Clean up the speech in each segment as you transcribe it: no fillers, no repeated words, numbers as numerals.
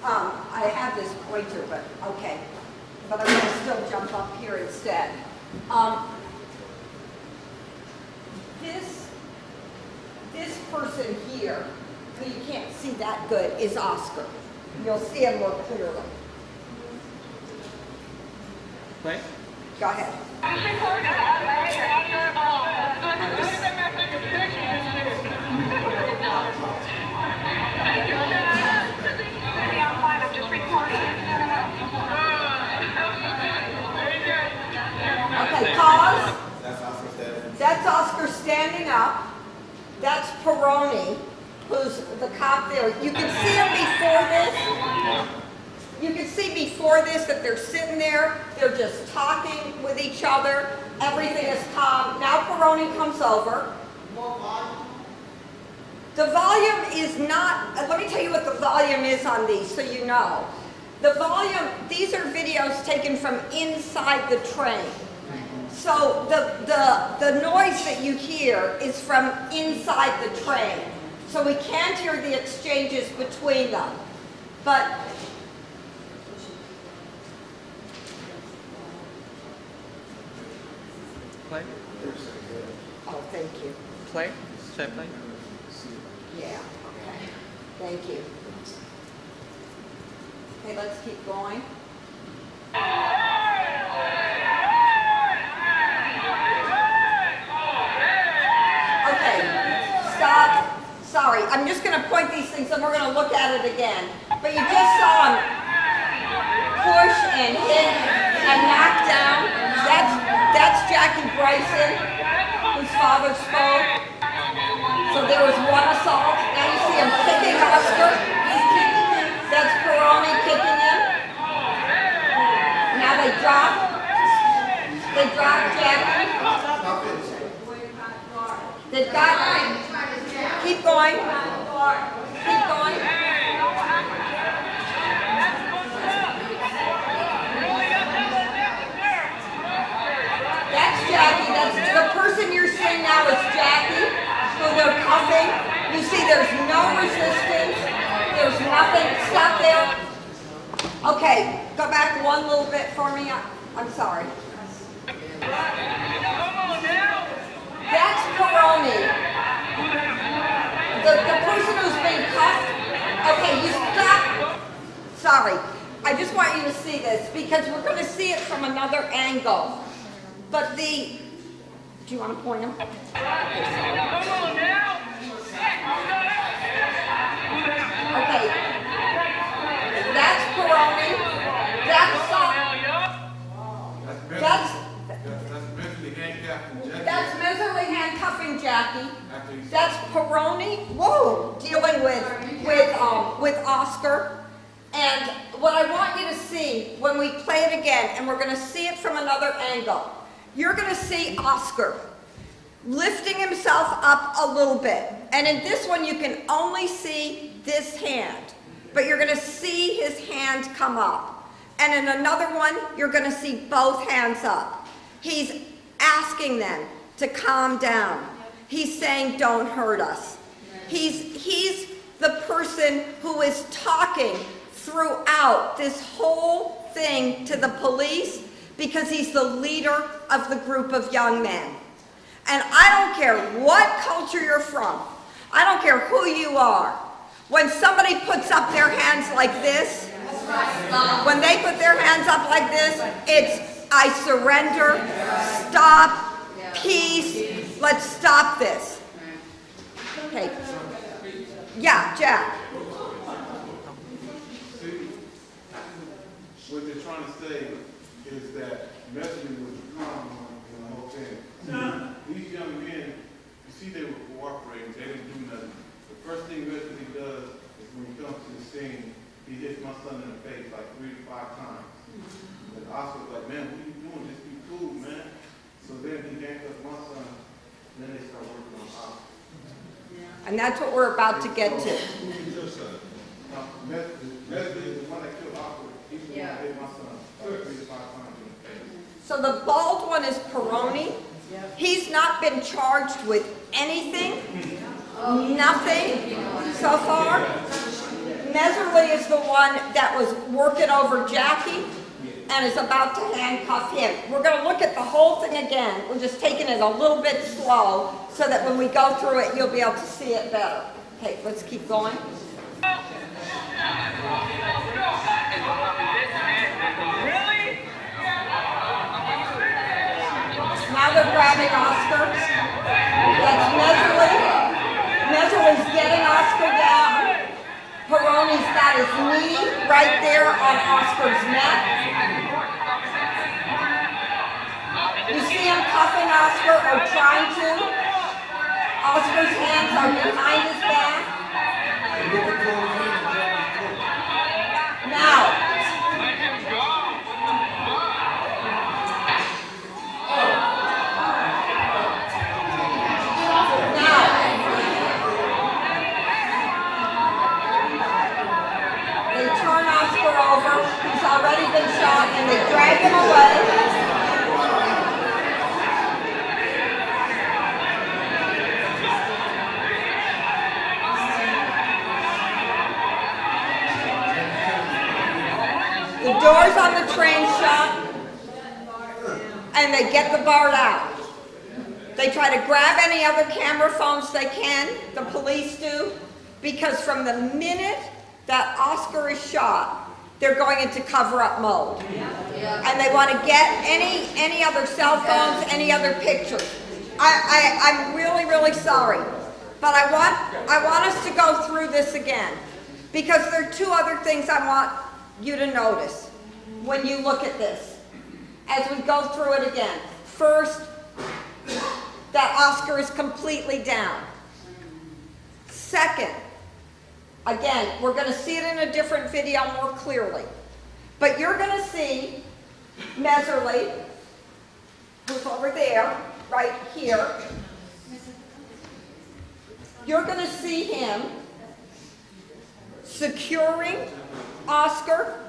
I have this pointer, but okay. But I'm going to still jump up here instead. This person here, who you can't see that good, is Oscar. You'll see him more clearly. Play. Go ahead. Okay, pause. That's Oscar standing up. That's Peroni, who's the cop there. You can see him before this. You can see before this that they're sitting there. They're just talking with each other. Everything is calm. Now Peroni comes over. The volume is not, let me tell you what the volume is on these so you know. The volume, these are videos taken from inside the train. So the noise that you hear is from inside the train. So we can't hear the exchanges between them. But Play. oh, thank you. Play. Should I play? Yeah, okay. Thank you. Okay, let's keep going. Okay, stop. Sorry, I'm just going to point these things and we're going to look at it again. But you just saw him push and hit and knock down. That's Jackie Bryson, whose father spoke. So there was one assault. Now you see him kicking Oscar. That's Peroni kicking him. Now they drop. They drop Jackie. They've got. Keep going. Keep going. That's Jackie. That's the person you're seeing now is Jackie, who they're cuffing. You see there's no resistance. There's nothing. Stop there. Okay, go back one little bit for me. I'm sorry. That's Peroni. The person who's being cuffed. Okay, you stop. Sorry. I just want you to see this because we're going to see it from another angle. But do you want to point him? Okay. That's Peroni. That's miserably handcuffing Jackie. That's Peroni. Whoa, dealing with Oscar. And what I want you to see when we play it again, and we're going to see it from another angle, you're going to see Oscar lifting himself up a little bit. And in this one, you can only see this hand, but you're going to see his hand come up. And in another one, you're going to see both hands up. He's asking them to calm down. He's saying, don't hurt us. He's the person who is talking throughout this whole thing to the police because he's the leader of the group of young men. And I don't care what culture you're from. I don't care who you are. When somebody puts up their hands like this, when they put their hands up like this, it's I surrender, stop, peace, let's stop this. Okay. Yeah, Jack. What they're trying to say is that messaging was calm in the whole thing. These young men, you see they were cooperating, they didn't do nothing. The first thing Wesley does is when he comes to the scene, he hits my son in the face like 3 to 5 times. And Oscar's like, man, what are you doing? Just be cool, man. So then he yanked up my son, and then they start working on Oscar. And that's what we're about to get to. Wesley is the one that killed Oscar. He's the one that hit my son like 3 to 5 times in the face. So the bald one is Peroni. He's not been charged with anything, nothing so far, Meserly is the one that was working over Jackie and is about to handcuff him. We're going to look at the whole thing again. We're just taking it a little bit slow so that when we go through it, you'll be able to see it better. Okay, let's keep going. Now they're grabbing Oscar. That's Meserly. Meserly's getting Oscar down. Peroni's got his knee right there on Oscar's neck. You see him cuffing Oscar or trying to. Oscar's hands are behind his back. Now, they turn Oscar over. He's already been shot and they drag him away. The doors on the train shut, and they get the BART out. They try to grab any other camera phones they can, the police do, because from the minute that Oscar is shot, they're going into cover-up mode. And they want to get any other cell phones, any other pictures. I'm really, really sorry, but I want us to go through this again, because there are two other things I want you to notice when you look at this as we go through it again. First, that Oscar is completely down. Second, again, we're going to see it in a different video more clearly, but you're going to see Meserly, who's over there, right here. You're going to see him securing Oscar,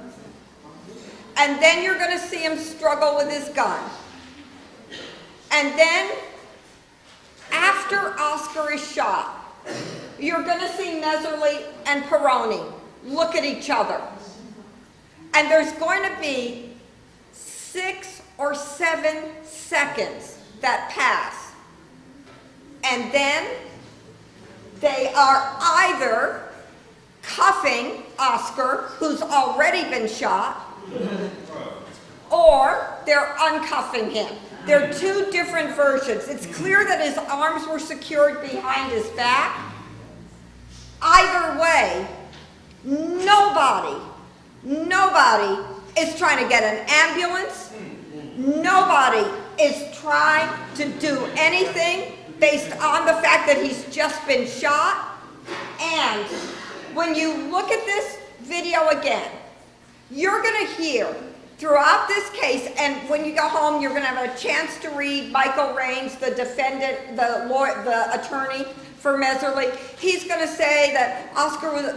and then you're going to see him struggle with his gun. And then, after Oscar is shot, you're going to see Meserly and Peroni look at each other. And there's going to be 6 or 7 seconds that pass. And then they are either cuffing Oscar, who's already been shot, or they're uncuffing him. There are two different versions. It's clear that his arms were secured behind his back. Either way, nobody is trying to get an ambulance. Nobody is trying to do anything based on the fact that he's just been shot. And when you look at this video again, you're going to hear throughout this case, and when you go home, you're going to have a chance to read Michael Raines, the defendant, the attorney for Meserly. He's going to say that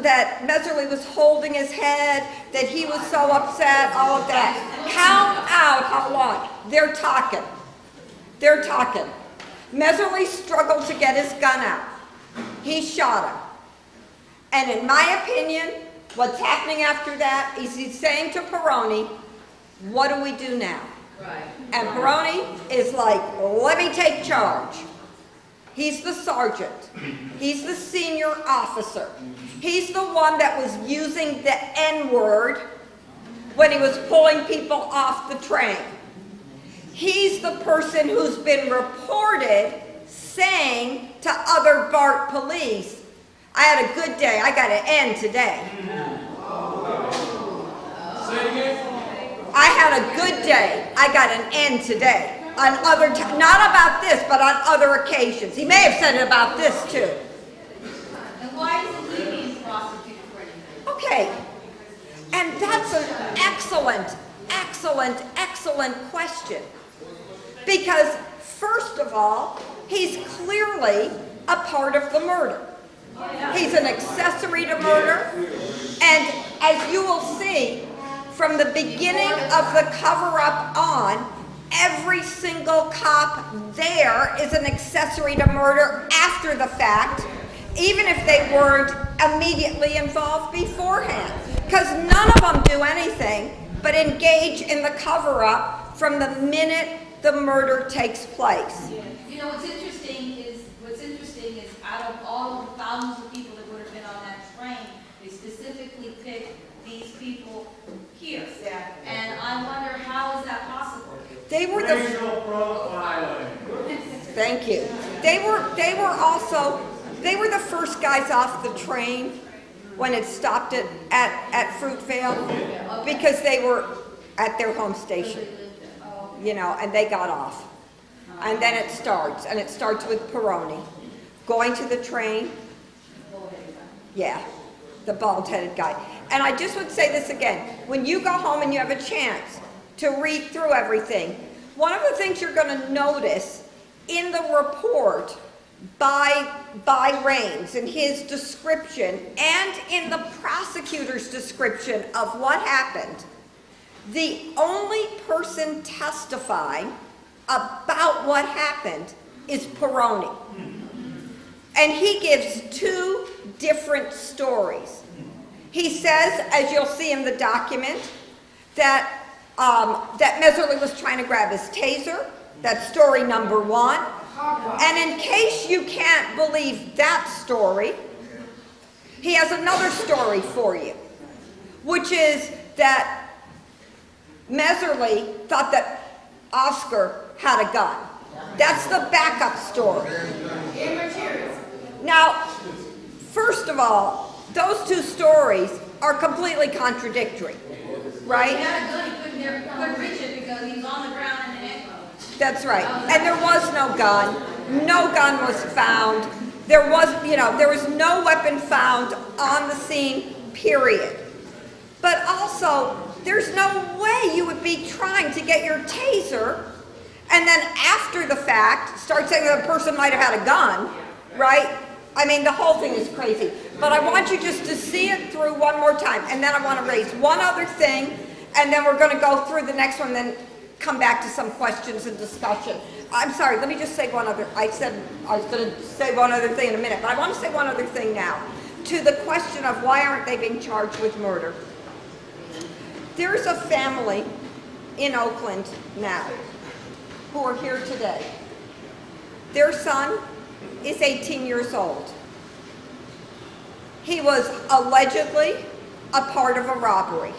that Meserly was holding his head, that he was so upset, all of that. Count out how long. They're talking. They're talking. Meserly struggled to get his gun out. He shot him. And in my opinion, what's happening after that is he's saying to Peroni, what do we do now? Right. And Peroni is like, let me take charge. He's the sergeant. He's the senior officer. He's the one that was using the N-word when he was pulling people off the train. He's the person who's been reported saying to other BART police, I had a good day, I got an N today. Say it again. I had a good day, I got an N today. On other not about this, but on other occasions. He may have said it about this too. And why isn't he being prosecuted for anything? Okay, and that's an excellent question. Because first of all, he's clearly a part of the murder. He's an accessory to murder, and as you will see, from the beginning of the cover-up on, every single cop there is an accessory to murder after the fact even if they weren't immediately involved beforehand. Because none of them do anything but engage in the cover-up from the minute the murder takes place. You know, what's interesting is out of all of the thousands of people that would have been on that train, they specifically picked these people here. And I wonder, how is that possible? They were the Racial profiling. Thank you. They were the first guys off the train when it stopped at Fruitvale, because they were at their home station, you know, and they got off. And then it starts with Peroni going to the train. Yeah, the bald-headed guy. And I just would say this again, when you go home and you have a chance to read through everything, one of the things you're going to notice in the report by Raines, in his description, and in the prosecutor's description of what happened, the only person testifying about what happened is Peroni. And he gives two different stories. He says, as you'll see in the document, that Meserly was trying to grab his taser. That's story number one. And in case you can't believe that story, he has another story for you, which is that Meserly thought that Oscar had a gun. That's the backup story. Now, first of all, those two stories are completely contradictory, He right? had a gun, he couldn't reach it because he was on the ground in an echo. That's right. And there was no gun. No gun was found. There was no weapon found on the scene, period. But also, there's no way you would be trying to get your taser and then after the fact start saying that a person might have had a gun, right? I mean, the whole thing is crazy. But I want you just to see it through one more time. And then I want to raise one other thing, and then we're going to go through the next one, then come back to some questions and discussion. I'm sorry, let me just say one other, I said I was going to say one other thing in a minute, but I want to say one other thing now. To the question of why aren't they being charged with murder? There's a family in Oakland now who are here today. Their son is 18 years old. He was allegedly a part of a robbery.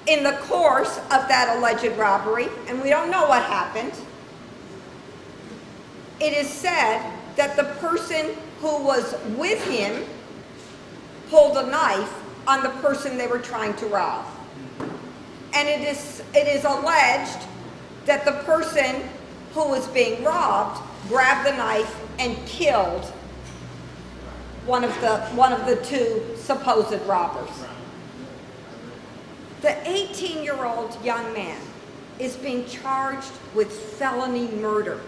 In the course of that alleged robbery, and we don't know what happened, it is said that the person who was with him pulled a knife on the person they were trying to rob. And it is alleged that the person who was being robbed grabbed the knife and killed one of the two supposed robbers. The 18-year-old young man is being charged with felony murder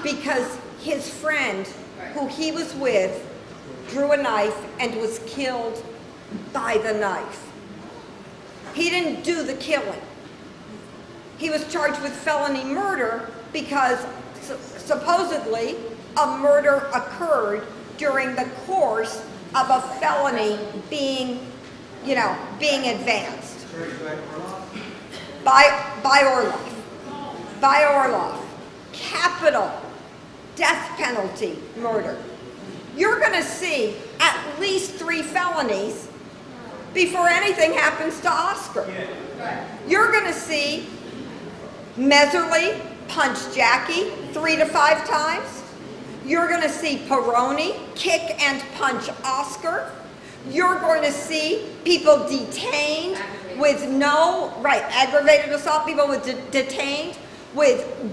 because his friend who he was with drew a knife and was killed by the knife. He didn't do the killing. He was charged with felony murder because supposedly a murder occurred during the course of a felony being advanced by Orloff. By Orloff. Capital death penalty murder. You're going to see at least 3 felonies before anything happens to Oscar. You're going to see Meserly punch Jackie 3 to 5 times. You're going to see Peroni kick and punch Oscar. You're going to see people detained with aggravated assault, people detained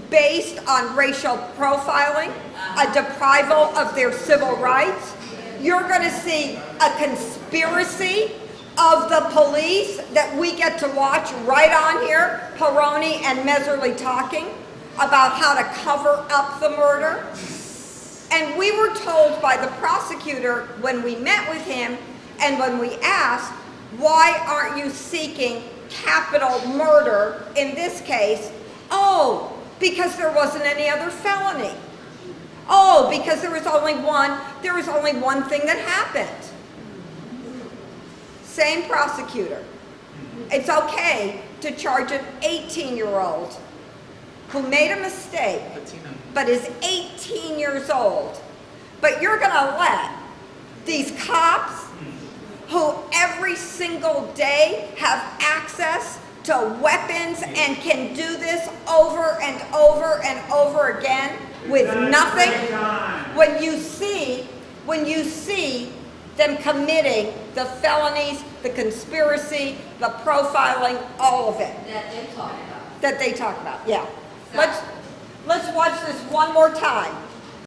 based on racial profiling, a deprival of their civil rights. You're going to see a conspiracy of the police that we get to watch right on here, Peroni and Meserly talking about how to cover up the murder. And we were told by the prosecutor when we met with him and when we asked, why aren't you seeking capital murder in this case? Oh, because there wasn't any other felony. Oh, because there was only one thing that happened. Same prosecutor. It's okay to charge an 18-year-old who made a mistake, but is 18 years old. But you're gonna let these cops, who every single day have access to weapons and can do this over and over and over again with nothing, when you see them committing the felonies, the conspiracy, the profiling, all of it That they talk about. that they talk about, yeah. Let's watch this one more time.